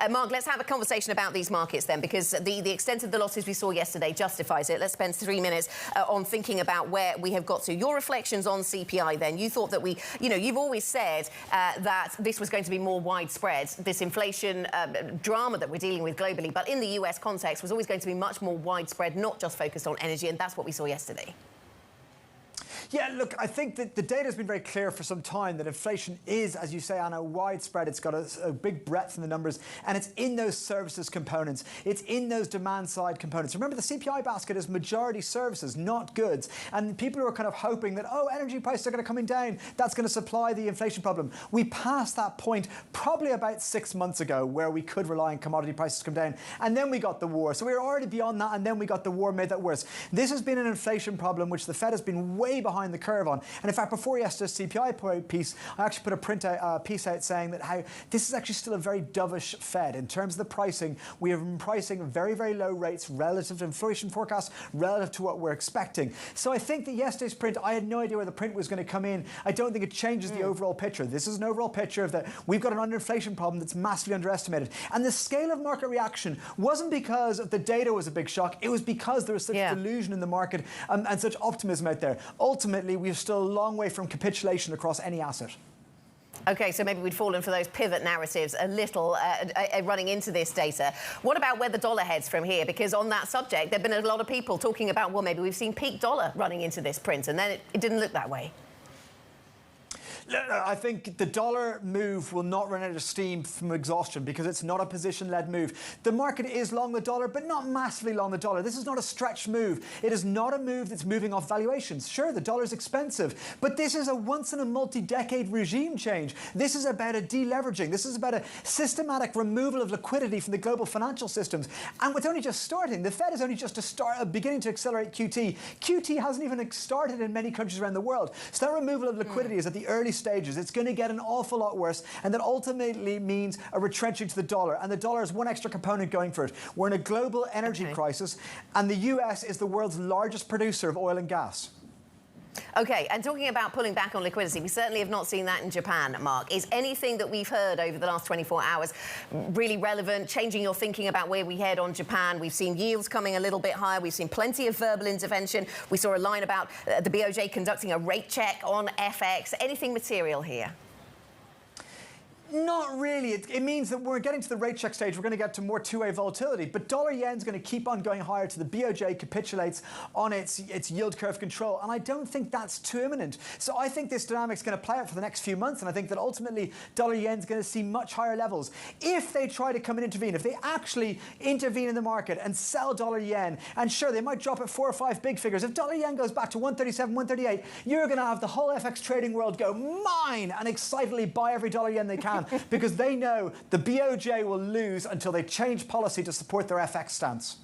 Mark, let's have a conversation about these markets then, because the extent of the losses we saw yesterday justifies it. Let's spend 3 minutes on thinking about where we have got to. Your reflections on CPI then. You thought that you've always said that this was going to be more widespread, this inflation drama that we're dealing with globally, but in the US context was always going to be much more widespread, not just focused on energy, and that's what we saw yesterday. Yeah, look, I think that the data has been very clear for some time that inflation is, as you say, Anna, widespread. It's got a big breadth in the numbers, and it's in those services components. It's in those demand-side components. Remember, the CPI basket is majority services, not goods. And people are kind of hoping that, oh, energy prices are going to come down. That's going to supply the inflation problem. We passed that point probably about 6 months ago where we could rely on commodity prices to come down. And then we got the war. So we were already beyond that, and then we got the war, made that worse. This has been an inflation problem which the Fed has been way behind the curve on. And in fact, before yesterday's CPI piece, I actually put a piece out saying that how this is actually still a very dovish Fed. In terms of the pricing, we have been pricing very, very low rates relative to inflation forecasts, relative to what we're expecting. So I think that yesterday's print, I had no idea where the print was going to come in. I don't think it changes the overall picture. This is an overall picture of that we've got an underinflation problem that's massively underestimated. And the scale of market reaction wasn't because the data was a big shock. It was because there was such delusion in the market and such optimism out there. Ultimately, we're still a long way from capitulation across any asset. OK, so maybe we'd fallen for those pivot narratives a little running into this data. What about where the dollar heads from here? Because on that subject, there have been a lot of people talking about, well, maybe we've seen peak dollar running into this print, and then it didn't look that way. I think the dollar move will not run out of steam from exhaustion because it's not a position-led move. The market is long the dollar, but not massively long the dollar. This is not a stretched move. It is not a move that's moving off valuations. Sure, the dollar is expensive, but this is a once-in-a-multi-decade regime change. This is about a deleveraging. This is about a systematic removal of liquidity from the global financial systems. And it's only just starting. The Fed is only just beginning to accelerate QT. QT hasn't even started in many countries around the world. So that removal of liquidity is at the early stages. It's going to get an awful lot worse, and that ultimately means a retrenching to the dollar. And the dollar is one extra component going for it. We're in a global energy crisis, and the US is the world's largest producer of oil and gas. OK, and talking about pulling back on liquidity, we certainly have not seen that in Japan, Mark. Is anything that we've heard over the last 24 hours really relevant, changing your thinking about where we head on Japan? We've seen yields coming a little bit higher. We've seen plenty of verbal intervention. We saw a line about the BOJ conducting a rate check on FX. Anything material here? Not really. It means that we're getting to the rate check stage. We're going to get to more two-way volatility. But dollar-yen's going to keep on going higher till the BOJ capitulates on its yield curve control. And I don't think that's too imminent. So I think this dynamic's going to play out for the next few months. And I think that ultimately dollar-yen's going to see much higher levels. If they try to come and intervene, if they actually intervene in the market and sell dollar-yen, and sure, they might drop at 4 or 5 big figures. If dollar-yen goes back to 137, 138, you're going to have the whole FX trading world go mine and excitedly buy every dollar-yen they can. Because they know the BOJ will lose until they change policy to support their FX stance.